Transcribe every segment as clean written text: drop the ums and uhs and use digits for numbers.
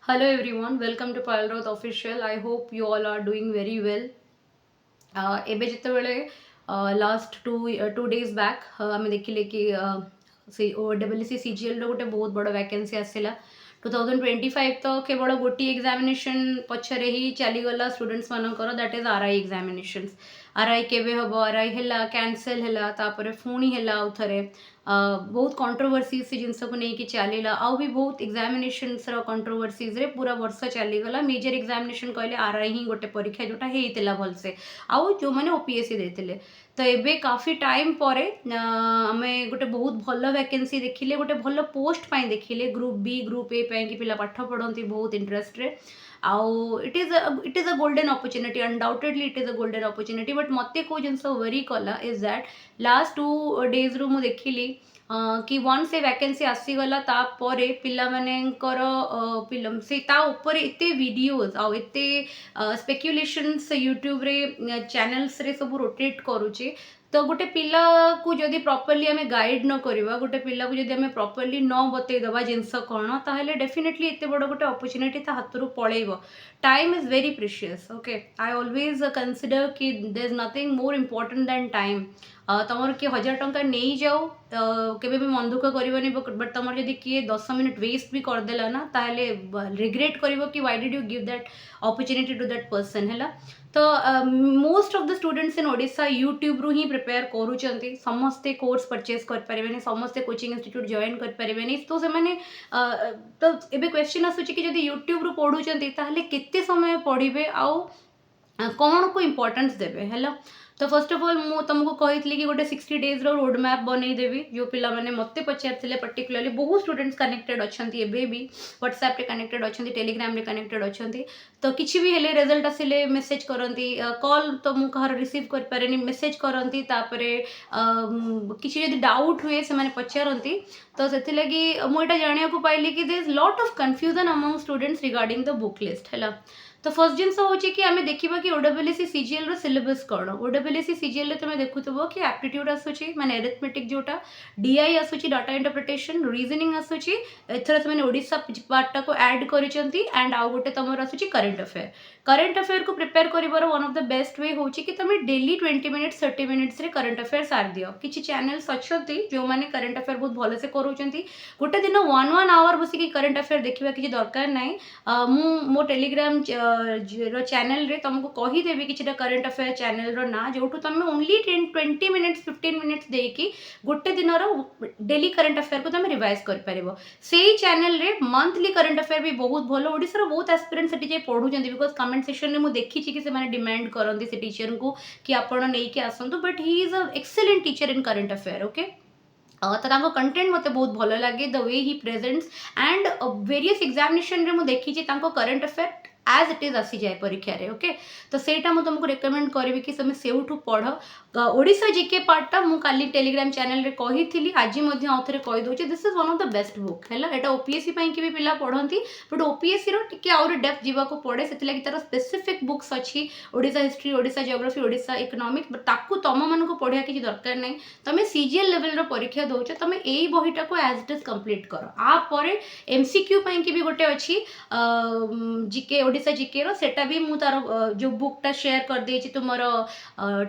Hello everyone, welcome to Pile Roth Official. I hope you all are doing very well. ଏବେ ଯେତେବେଳେ last two days back ଆମେ ଦେଖିଲେ କି ସେ OSSC CGL ର ଗୋଟେ ବହୁତ ବଡ଼ ଭ୍ୟାକେନ୍ସି ଆସିଲା 2025 ତ କେବଳ ଗୋଟିଏ ଏକ୍ଜାମିନେସନ୍ ପଛରେ ହିଁ ଚାଲିଗଲା ଷ୍ଟୁଡେଣ୍ଟସ୍ ମାନଙ୍କର that is RI examinations RI କେବେ ହେବ RI ହେଲା କ୍ୟାନସେଲ୍ ହେଲା ତାପରେ ପୁଣି ହେଲା ଆଉ ଥରେ ବହୁତ କଣ୍ଟ୍ରୋଭର୍ସିଜ୍ ସେ ଜିନିଷକୁ ନେଇକି ଚାଲିଲା ଆଉ ବି ବହୁତ ଏକ୍ଜାମିନେସନ୍ସର କଣ୍ଟ୍ରୋଭର୍ସିଜ୍ରେ ପୁରା ବର୍ଷ ଚାଲିଗଲା ମେଜର ଏକ୍ଜାମିନେସନ୍ କହିଲେ RI ହିଁ ଗୋଟେ ପରୀକ୍ଷା ଯେଉଁଟା ହେଇଥିଲା ଭଲସେ ଆଉ ଯେଉଁମାନେ OPSC ଦେଇଥିଲେ ତ ଏବେ କାଫି ଟାଇମ୍ ପରେ ଆମେ ଗୋଟେ ବହୁତ ଭଲ ଭ୍ୟାକେନ୍ସି ଦେଖିଲେ ଗୋଟେ ଭଲ ପୋଷ୍ଟ ପାଇଁ ଦେଖିଲେ ଗ୍ରୁପ୍ B ଗ୍ରୁପ୍ A ପାଇଁକି ପିଲା ପାଠ ପଢ଼ନ୍ତି ବହୁତ ଇଣ୍ଟରେଷ୍ଟରେ ଆଉ it is a golden opportunity undoubtedly it is a golden opportunity but ମୋତେ କେଉଁ ଜିନିଷ ୱେରି କଲା ଇଜ୍ ଦ୍ୟାଟ୍ ଲାଷ୍ଟ 2 ଡେଜ୍ରୁ ମୁଁ ଦେଖିଲି कि वन से वैकेंसी आसीगला तापर पिलामानेंकर से ता ऊपर एते वीडियोस आउ एते स्पेक्युलेशंस यूट्यूब रे चैनल्स रे सब रोटेट करूचे तो गोटे पिला को जदि प्रॉपर्ली आम गाइड न करवा गोटे पिला को जदि आम प्रॉपर्ली न बतईदवा जिनस कौन ताहले डेफिनेटली एते बड़ गोटे अपॉर्चुनिटी ता हाथ पलैब time is very precious okay I always consider कि there is nothing more important than time तुम किए 1000 टंका नहीं जाओ केबे भी मन दुख करबनी बट तुम जदि किए 10 मिनिट वेस्ट भी करदेला ना ताहले रिग्रेट करिवो कि why did you give that opportunity to that person हैला तो most of the students in Odisha YouTube रू ही प्रिपेयर करूचंती समस्ते कोर्स परचेज कर पारिबेनी समस्ते कोचिंग इंस्टीट्यूट जॉइन कर पारिबेनी तो से माने तो एबे क्वेश्चन आसुची कि जदि यूट्यूब रू पढुचंती ताहले केते समय पढिबे आउ कौन को इम्पोर्टेंस देवे है तो फर्स्ट ऑफ ऑल मु तुमको कही कि गोटे 60 डेज रोड मैप बनईदेवी जो पिला मैंने मत पचार पर्टिकुलरली बहुत स्टूडेंट्स कनेक्टेड अच्छा भी व्हाट्सएप रे कनेक्टेड अच्छा टेलीग्राम रे कनेक्टेड अच्छा तो किसी भी हेले रिजल्ट आसिले मेसेज करती कॉल तो मुझे कहार रिसीव कर पारे मेसेज करती किसी जब डाउट हुए से पचारती तो से लगी मुझे जाना पाइली कि there is lot of confusion among students regarding the book list है तो फर्स्ट जिनस हूँ कि आम देखा कि OSSC CGL रो सिलेबस कौन OSSC CGL तुम देखुव कि एप्टीट्यूड आसूची माने एरिथमेटिक जोटा DI आसूची डाटा इंटरप्रिटेशन रीजनिंग आसूची एथर से ओडिशा पार्टा को ऐड करिसेंती एंड आउ गोटे तुम आसूची करंट अफेयर को प्रिपेयर करिवार one of the best way होची कि तुम डेली 20 मिनिट्स 30 मिनिट्स रे करंट अफेयर सार दियो किछि चैनल्स अच्छी जो मैंने करंट अफेयर बहुत भल से करूचंती गोटे दिन 1 आवर बसिकी करंट अफेयर देखा किसी दरकार नहीं मो टेलीग्राम चैनल रे तुमको कहीदेवी कि करंट अफेयर चैनल रो ना जो तुम ओनली 20 मिनिट्स 15 मिनिट्स देकी गोटे दिन डेली करंट अफेयर को तुम रिवाइज कर पारिबो से चैनल रे मंथली करंट अफेयर भी बहुत भलो ओडिसा बहुत एस्पिरेंट सेठी जे पढुचंती बिकॉज कमेंट सेक्शन रे मु देखी कि से माने डिमांड करंती से टीचर को कि आपण नै कि आसंतु but he is a excellent teacher in current affair okay तो कंटेंट मत बहुत भल लगे the way he presents and various examination रे मु देखी current affair as it is आसी जाए परीक्षा रे ओके तो सेटा मु तुमको रिकमेंड करी कि तुम सेउठू पढ़ ओडिशा जीके पार्टा मु काली टेलीग्राम चैनल रे कही थी आज आउे कही दूसरी this is one of the best book है एटा OPSC भी पिला पढ़ती बट OPSC रो आउरी डेप्थ जीवाको पड़े से तार स्पेसिफिक बुक्स अच्छी Odisha history Odisha geography Odisha economics ताकू तुम मानक पढ़िया किसी दरकार नहीं तुम CGL लेवल रो परीक्षा दौच तुम यही बहीटा को एज इट इज कंप्लीट कर आपर MCQ भी गोटे अच्छी जीके ओडिशा जीके रो सेटा भी मु तार जो बुकटा शेयर कर देछि तुमर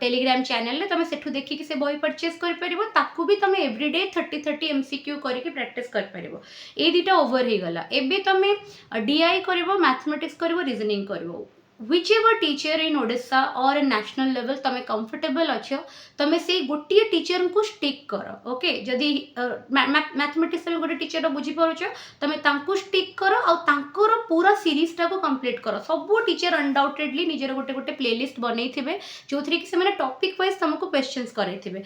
टेलीग्राम चैनल रे तुम सेठू देखि कि से बही परचेस कर परिबो ताकू भी तुम एवरीडे 30 MCQ करके प्रैक्टिस कर परिबो ए दीटा ओवर हे गला एबे तुम DI करबो मैथमेटिक्स करबो रीजनिंग करबो whichever teacher in Odisha or in national level तमें comfortable अच्छो तमें से गोटे टीचर को स्टिक कर ओके जदि मैथमेटिक्स में गोटे टीचर बुझी पारुछ तमें तांको स्टिक कर और तांकर पूरा सीरीज टा को कंप्लीट कर सब टीचर अनडाउटेडली निजर गोटे गोटे प्लेलिस्ट बनई थिबे जो थी कि से टॉपिक वाइज तुमको क्वेश्चंस करे थिबे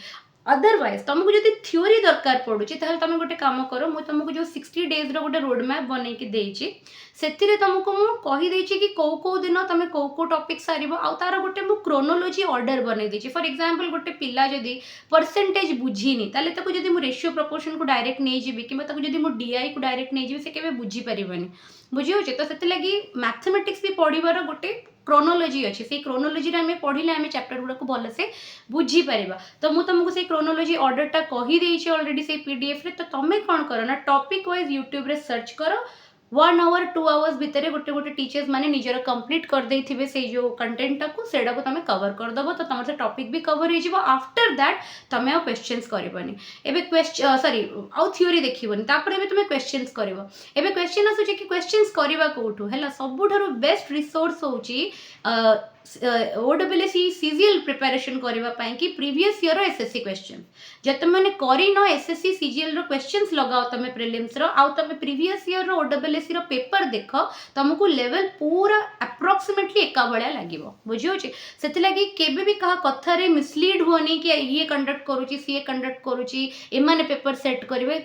अदरवाइज तुमको जब थ्योरी दरकार पड़ुची ताहले तुम गोटे काम कर मुझे तुमको जो 60 डेज गोटे रोड मैप बनईकी देछि सेथिरे तुमको मु कहि देछि कि कौ दिन तुम कौ टॉपिक सारिबो आ तार गोटे मु क्रोनोलॉजी ऑर्डर बनई देछि फॉर एग्जांपल गोटे पिला जदी परसेंटेज बुझीनी ताले ताको जदी मु रेशियो प्रोपोर्शन को डायरेक्ट नहीं जीबी कि ताको जदी मु DI को डायरेक्ट नहीं जीबी से केबे बुझी परिबनी बुझी होचे तो सेति लगी मैथमेटिक्स भी पढिबार गोटे क्रोनोलॉजी अच्छी से क्रोनोलॉजी आम पढ़ले आम चैप्टर गुड़ा को भलसे बुझीपर तो मुझे तुमको से क्रोनोलॉजी ऑर्डरटा कहीदे ऑलरेडी से PDF रे तो तुम्हें कौन कर ना टॉपिक वाइज यूट्यूब रे सर्च कर 1 आवर 2 आवर्स भितर गोटे गोटे टीचर्स माने निजर कंप्लीट कर देथिबे से जो कंटेंट टाको सेडा को तमे कवर कर दबो तो तमर से टॉपिक भी कवर हो जिवो आफ्टर दैट तमे आ क्वेश्चंस करबनी एबे क्वेश्चन सॉरी आउ थ्योरी देखिबनी तापर एबे तमे क्वेश्चंस करबो एबे क्वेश्चन आसु जे कि क्वेश्चंस करबा कोठो हैला सबुठारो बेस्ट रिसोर्स होची ओडब्ल्यूएससी सीजीएल प्रिपरेशन करबा पई कि प्रीवियस ईयर रो एसएससी क्वेश्चन जत माने करी न एसएससी सीजीएल रो क्वेश्चंस लगाओ तमे प्रीलिम्स रो आउ तमे प्रीवियस ईयर रो ओडब्ल्यूएससी रो पेपर देखो तुमको लेवल पूरा अप्रोक्सीमेटली एका भलिया लागिवो बुझियो छी सेति लागि केबे भी कहा कथा रे मिसलीड होनी कि ये कंडक्ट करूची सीए कंडक्ट करूची एमाने पेपर सेट करिवे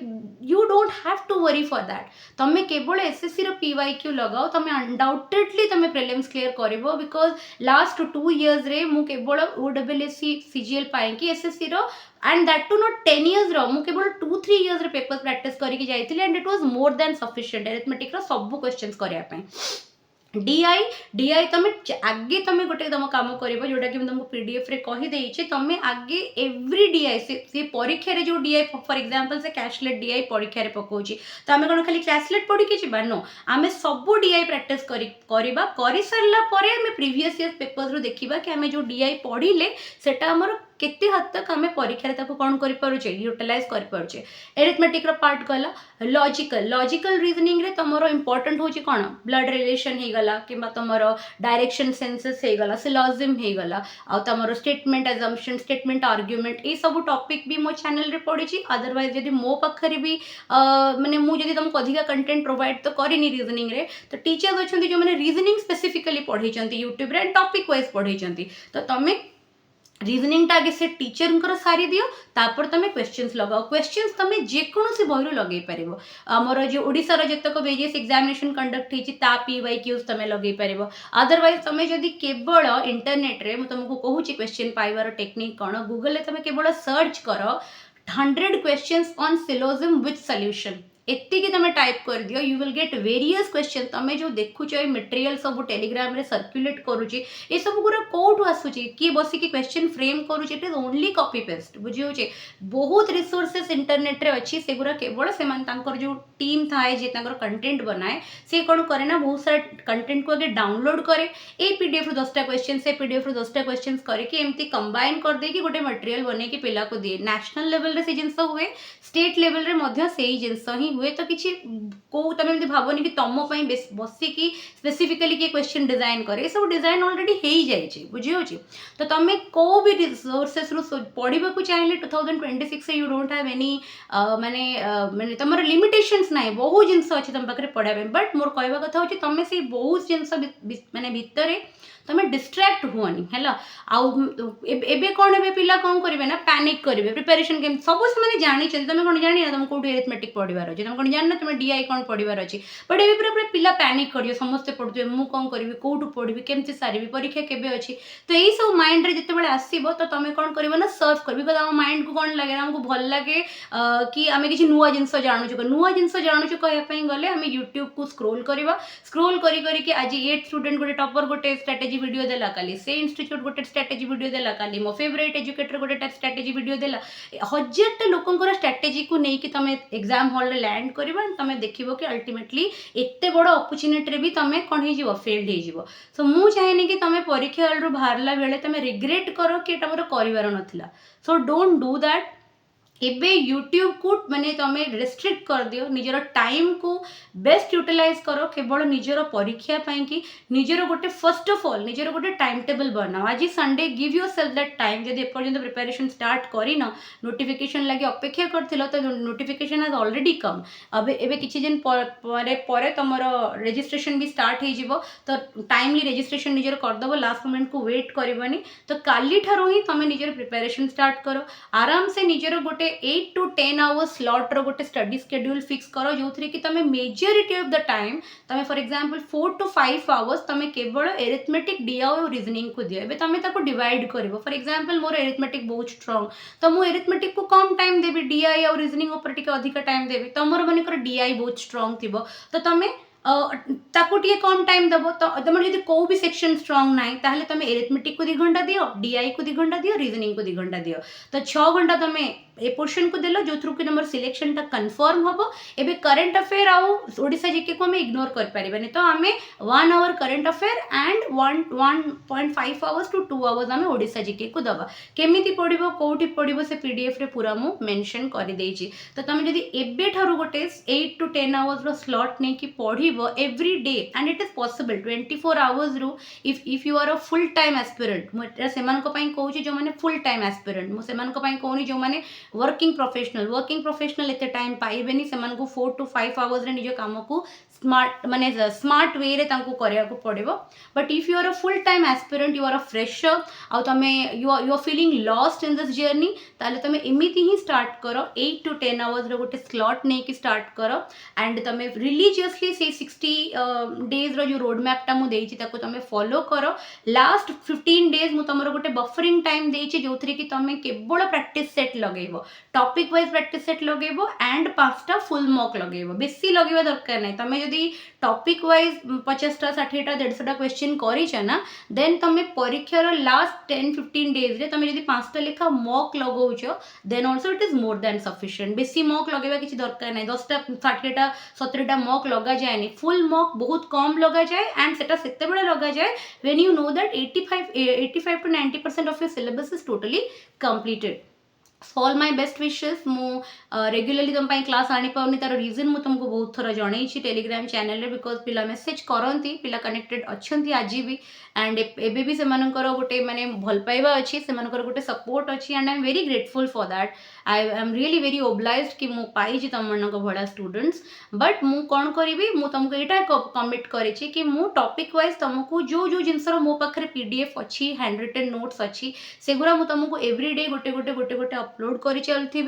you don't have to worry for that तमे केवल एसएससी रो पीवाईक्यू लगाओ तमे अनडाउटेडली तमे प्रीलिम्स क्लियर करिवो बिकॉज लास्ट 2 इयर्स रे मु केवल ओडब्ल्यूएससी सीजीएल पाई कि एसएससी रो and that too not 10 years रो मु केवल 2-3 इयर्स रे पेपर प्रैक्टिस करिक जाइतिले and it was more than sufficient arithmetic रो सब क्वेश्चंस करिया पई डीआई डीआई तमे आगे तमे गोटे तुम काम करिवो जोटा कि तुमको पीडीएफ रे कहि देइछे तमे आगे एवरी डीआई से परीक्षा रे जो डीआई फॉर एग्जांपल से कैशलेट डीआई परीक्षा रे पकोची त आमे कोन खाली कैशलेट पढी के जिबा नो आमे सब डीआई प्रैक्टिस करिबा करि सरला परे आमे प्रीवियस ईयर पेपर्स रो देखिबा कि आमे जो डीआई पढिले सेटा हमर केते हद तक आमे परीक्षा रे ताको कोन करि पारुचे यूटिलाइज करि पारुचे एरिथमेटिक रो पार्ट गला लॉजिकल रीजनिंग रे तमरो इंपोर्टेंट होची कोन ब्लड रिलेशन हे गला किबा तमरो डायरेक्शन सेंसेस हे गला सिलोजिम हे गला आ तमरो स्टेटमेंट अजम्पशन स्टेटमेंट आर्गुमेंट ए सब टॉपिक भी मो चैनल रे पढिची अदरवाइज यदि मो पखरी भी माने मु जदि तुमको अधिका कंटेंट प्रोवाइड तो करिनी रीजनिंग रे तो टीचर्स अछंती जो माने रीजनिंग स्पेसिफिकली पढिचंती यूट्यूब रे टॉपिक वाइज पढिचंती तो तमे रीजनिंग आगे से टीचर सारी दियो तापर तमे क्वेश्चंस लगाओ क्वेश्चंस तमे जेकोसी बहिरो लगे पारिबो हमर जो ओडिसा रो जतक वेरियस एग्जामिनेशन कंडक्ट हिची ता पीवाईक्यूज तमे लगे पारिबो अदरवाइज तमे जदी केवल इंटरनेट रे म तुमको कहूची क्वेश्चन पाइबार टेक्निक कोन गूगल ले तमे केवल सर्च करो 100 questions on syllogism with solution एत्ती की तमे टाइप कर दियो you will get various question तमे जो देखुछ ए मटेरियल सब टेलीग्राम रे सर्कुलेट करूची ए सब गुरा कोठु आसुची की बसी की क्वेश्चन फ्रेम करूची it is only copy paste बुझियो छे बहुत रिसोर्सेस इंटरनेट रे अछि से गुरा केवल से मान तांकर जो टीम थाए जे तांकर कंटेंट बनाए से कोन करे ना बहुत सारा कंटेंट को आगे डाउनलोड करे ए पीडीएफ रो 10टा क्वेश्चन से पीडीएफ रो 10टा क्वेश्चंस करे कि एम्ति कंबाइन कर दे कि गोटे मटेरियल बने कि पिला को दिए नेशनल लेवल रे से जिंस हुए स्टेट लेवल रे मध्य सेही जिंस ही हुए तो किसी को तमे एमती भावनी कि तुम बसी की स्पेसिफिकली किए क्वेश्चन डिजाइन करे सब डिजाइन ऑलरेडी हो ही जाए बुझियो तो तुम को भी रिसोर्सेस रु पढ़ा को चाहिए 2026 से यू डोंट हैव एनी माने माने तुम लिमिटेशंस ना बहुत जिनस अच्छी तुम पाखे पढ़ा बट मोर कहवा कथा हूँ तुम से बहुत जिनस माने भितर तुम डिस्ट्रैक्ट हुअनी है आबे कौन है पिला कौन करेंगे ना पैनिक करेंगे प्रिपेरेशन केम सब से जानी तुम कौन जानी ना तुम कौट एरिथमेटिक पढ़ार अच्छे तुम कौन जान तुम डीआई कौन पढ़ार अच्छी बट ए पूरा पिला पैनिक कर समस्ते पढ़ुए मुझे कौन करी कौटू पढ़ी केमती सारी परीक्षा केबे अच्छी तो यही सब माइंड रे जिते आसो तो तुम कौन कर ना सर्च कर बिकज आम माइंड को कौन लगे आमको भल लगे कि आम किसी नुआ जिन जानूँ नुआ जिन जानूँ कहवाई गले आम यूट्यूब को स्क्रोल करवा स्क्रोल करी आज 8 स्टूडेंट गोटे टॉपर गोटे स्ट्रेटेजी वीडियो देला काली से इंस्टीट्यूट गोटे स्ट्रेटेजी वीडियो देला काली मो फेवरेट एजुकेटर गोटे स्ट्रेटेजी वीडियो देला 1000टा लोकंकर स्ट्रेटेजी को लेकिन तुम एग्जाम हॉल रे लैंड करबा तुम देखिबो कि अल्टीमेटली एते बड़ अपॉर्चुनिटी रे भी तुम कोन हे जीवो फेल्ड हे जीवो सो मु चाहेनी कि तुम परीक्षा हॉल रो बाहरला बेले तुम रिग्रेट करो कि एटा मोर करिवार नथिला सो डोंट डू दैट एबे यूट्यूब को माने तुम रेस्ट्रिक्ट कर दियो निजर टाइम को बेस्ट यूटिलाइज करो केवल निजर परीक्षा पाई कि निजर गोटे फर्स्ट ऑफ ऑल निजर गोटे टाइम टेबल बनाओ आज Sunday give your self that time जब एपर्यंत प्रिपरेशन स्टार्ट करिन नोटिफिकेशन लगे अपेक्षा करथिलो तो नोटिफिकेशन हैज ऑलरेडी कम अब एबे किछि दिन परे तमर रजिस्ट्रेशन भी स्टार्ट हो जिवो तो टाइमली रजिस्ट्रेशन निजर कर दबो लास्ट मोमेंट को वेट करबनी तो काली ठारो ही तुम निजर प्रिपरेशन स्टार्ट करो आराम से निजर गोटे 8 to 10 आवर्स स्लॉट रो गोटे स्टडी शेड्यूल फिक्स करो जो थी कि तुम मेजोरिटी ऑफ द टाइम तुम फॉर एग्जांपल 4 to 5 आवर्स तुम केवल एरिथमेटिक डीआई और रीजनिंग को दियो एबे तुम ताको डिवाइड करिवो फॉर एग्जांपल मोर एरिथमेटिक बहुत स्ट्रांग तो मु एरिथमेटिक को कम टाइम देबी डीआई और रीजनिंग ऊपर टिके अधिक टाइम देबी तमर मानकर डीआई बहुत स्ट्रांग थिबो तो तुम ताको टिके कम टाइम दबो तो तुम जदि को भी सेक्शन स्ट्रांग ना ताहले तुम एरिथमेटिक को 2 घंटा दियो, डीआई को 2 घंटा दियो, रीजनिंग को 2 घंटा दियो, तो 6 घंटा तुम ए पोर्शन को देलो जो थ्रू कि नंबर सिलेक्शन टा कंफर्म हबो। एबे करंट अफेयर आउ ओडिसा जीके को हमें इग्नोर कर परिबनी, तो हमें 1 hour current affair and 1.5 hours to 2 hours हमें ओडिसा जीके को दबा। केमिति पढिबो कोठी पढिबो से पीडीएफ रे पूरा मु मेंशन कर देछि। तो तुम जदि एबे ठारू गोटे 8 to 10 आवर्स रो स्लॉट नै कि पढिबो every day and it is possible 24 hours रू if you are a full time aspirant, मु एटा सेमान को पई कहूची जो माने फुल टाइम एस्पिरेंट, मु सेमान को पई कहूनी जो माने वर्किंग प्रोफेशनल एते टाइम पाइबेनी, सेमान को 4 to 5 आवर्स रे निज काम को स्मार्ट माने स्मार्ट वे रे तांको करिया को पड़िबो। But if you are a full time aspirant, you are a fresher आ तमे you are feeling lost in this journey, ताले तमे एमिति ही स्टार्ट करो 8 to 10 आवर्स रो गोटे स्लॉट नै कि स्टार्ट करो एंड तमे रिलीजियसली से 60 डेज रो जो रोड मैप टा मु देइछि ताको तमे फॉलो करो। लास्ट 15 डेज मु तमरो गोटे बफरिंग टाइम देइछि जोथरे कि तमे केवल प्रैक्टिस सेट लगेइबो, टॉपिक वाइज प्रैक्टिस सेट लगेइबो एंड 5टा फुल मॉक लगेइबो, बेसी लगेइबा दरकार नै। तमे यदि टॉपिक वाइज 50टा 60टा 150टा क्वेश्चन करिछ ना, देन तमे परीक्षार लास्ट 10-15 डेज रे तमे यदि 5टा लेखा मॉक लगौछो, then also it is more than sufficient. बेसी मॉक लगेबा किछि दरकार नै, 10टा 60टा 70टा मॉक लगा जायनी, फुल मॉक बहुत कम लगा जाए एंड सेटा सेते बेले लगा जाए when you know that 85 to 90% of your syllabus is totally completed. All my best wishes. मु रेगुलरली तुम क्लास आनी पाउनी, तार रीजन मु तुमको बहुत थोड़ा जनई टेलीग्राम चैनल रे, बिकॉज पिला मेसेज करती, पिला कनेक्टेड अच्छी आज भी एंड एबे भी सेमानकर गोटे माने भल पाइबा अच्छी, सेमानकर गोटे सपोर्ट अच्छी and I am very grateful for that. I am really very obliged कि मु पाई तुम मानक भड़ा स्टूडेंट्स। बट मु कौन करी, मु तुमको यहाँ कमिट करी कि मु टॉपिक वाइज तुमको जो जो जिनस मो पाखे पीडीएफ अच्छी, हैंड रिटन नोट्स अच्छी, सेगुरा मु तुमको एवरीडे गोटे गोटे गोटे गोटे अपलोड कर चलती।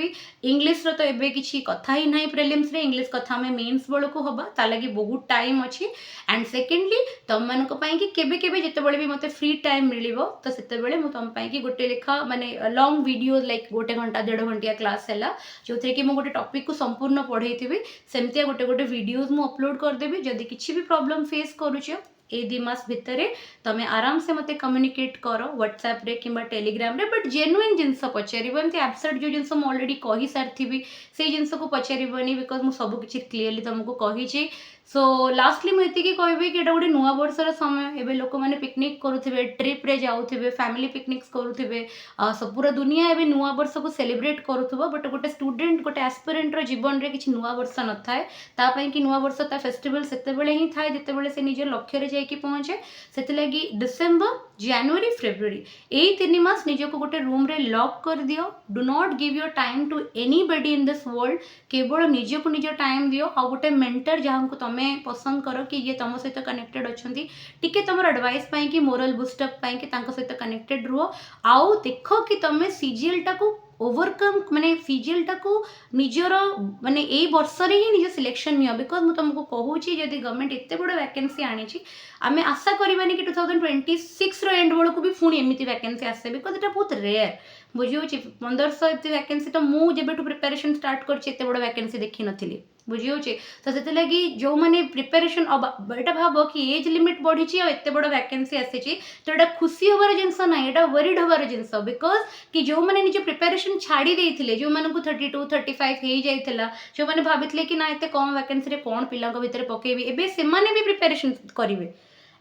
इंग्लिश रो तो एबे किछि कथा ही नहीं प्रीलिम्स रे, इंग्लिश कथा में मेंस बेल को हबा, ता लगी बहुत टाइम अच्छी। एंड सेकेंडली तुम मानक पई कि केबे केबे जेतेबेले भी मते फ्री टाइम मिलिबो, तो सेतेबेले मु तुम पई कि गोटे लेखा माने लॉन्ग वीडियो लाइक गोटे घंटा 1.5 घंटिया क्लास हैला, जोथे कि मु गोटे टॉपिक को संपूर्ण पढ़ेइथिबी, सेमतिया गोटे गोटे वीडियोस मु अपलोड कर देबी। जदी किछि भी प्रॉब्लम फेस करूछ ए 2 मास भितर तमें आराम से मते कम्युनिकेट करो व्हाट्सएप रे किंबा टेलीग्राम रे, बट जेन्युइन जिनस पचारिबो, एमती एब्सर्ड जो जिनस मु ऑलरेडी कहि सारथिबी से जिनस को पचारिबोनी, बिकॉज मु सब किछि क्लियरली तुमको कहिछि। सो लास्टली मुझे कहबी कि गोटे नुआ वर्षर समय, एबे लोक मैंने पिकनिक करुथिबे, ट्रिप रे जाउथिबे, फैमिली पिकनिक्स करुथिबे, सब पूरा दुनिया एबे नुआ वर्ष को सेलिब्रेट करुथबो, बट गोटे स्टूडेंट गोटे एस्पिरेंट रो जीवन रे किछि नुआ वर्ष न थाए, ता पई कि नुआ वर्ष ता फेस्टिवल सेतेबेले ही थाए जेतेबेले से निजे लक्ष्य रे जाई पहुंचे। से लगी डिसेम्बर, जनवरी, फेब्रुआरी यही 3 मास निजको गोटे रूम रे लॉक कर दियो। Do not give your time to anybody in this world, केवल निजको निज टाइम दियो। आ गोटे मेंटर जहाँ को तमें पसंद करो कि ये तुम सहित कनेक्टेड अच्छी, टिके तुम एडवाइस पाई कि मोरल बुस्टअप पाई कि तांको सहित कनेक्टेड रुह। आउ देख कि तुम सीजीएल टा को ओवरकम माने सीजीएल टा को निजर माने ए वर्ष रे ही निज सिलेक्शन नियो, बिकॉज मु तुमको कहूची जदि गवर्नमेंट एते बड़ वैकेंसी आनी आमे आशा करबानी कि 2026 रो एंड बेलू भी पुणी एमती वैकेंसी आसे, बिकॉज एटा बहुत रेयर बुझे 1500 एते वैकेंसी, तो मु जेबेठू प्रिपरेशन स्टार्ट करछि एते बड़ वैकेंसी देखि नथिली बुझे। तो से लगी जो मैंने प्रिपेरेशन यहाँ भाव कि एज लिमिट बढ़ी एत बड़ वैकेंसी आसी, तो यहाँ खुशी हबार जिनस ना, यहाँ वरीड हबार जिनस, बिकॉज कि जो मैंने निज प्रिपेरेशन छाड़ी देते जो मानक 32 35 हो जाता, जो मैंने भाभी कि ना एत कम वैकेंसी कौन पिला भितर पकेबी, एबे से माने भी प्रिपेरेशन करेंगे।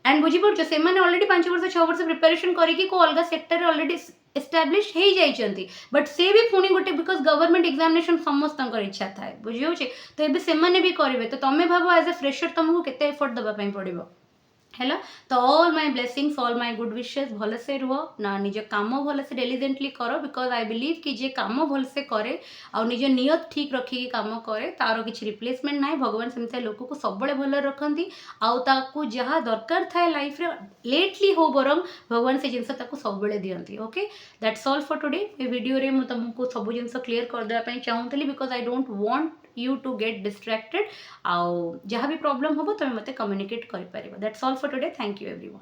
एंड बुझीपार से ऑलरेडी 5 वर्ष 6 वर्ष प्रिपेरेशन करके को अलग सेक्टर ऑलरेडी एस्टाब्लिश हो जाइए, बट से भी पुणी गोटे बिकॉज गवर्नमेंट एग्जामिनेशन समस्त इच्छा थाए बुझे। तो ये से भी करेंगे, तो तुम्हें भाव एज ए फ्रेशर तुमको केते एफर्ट दवाई पड़ो है। तो all my blessings, all my good wishes, भल से रुह ना, निज काम भल से डिलिजेंटली करो, बिकॉज आई बिलीव कि जे काम भल से करे आ निज नियत ठीक रखिकी काम करे तार किसी रिप्लेसमेंट ना। भगवान सेमती लोक को सब भल रखती, आउ जहाँ दरकार थाए लाइफ रे लेटली हो बरम भगवान से जिनस सब दियंती। Okay, that's all for today. ए वीडियो रे तुमको सब जिनस क्लीयर कर देबा चाहूली, because I don't want you to get distracted. आउ जहाँ भी प्रॉब्लम हो तुम मते कम्युनिकेट कर पारिबो। That's all for today. Thank you everyone.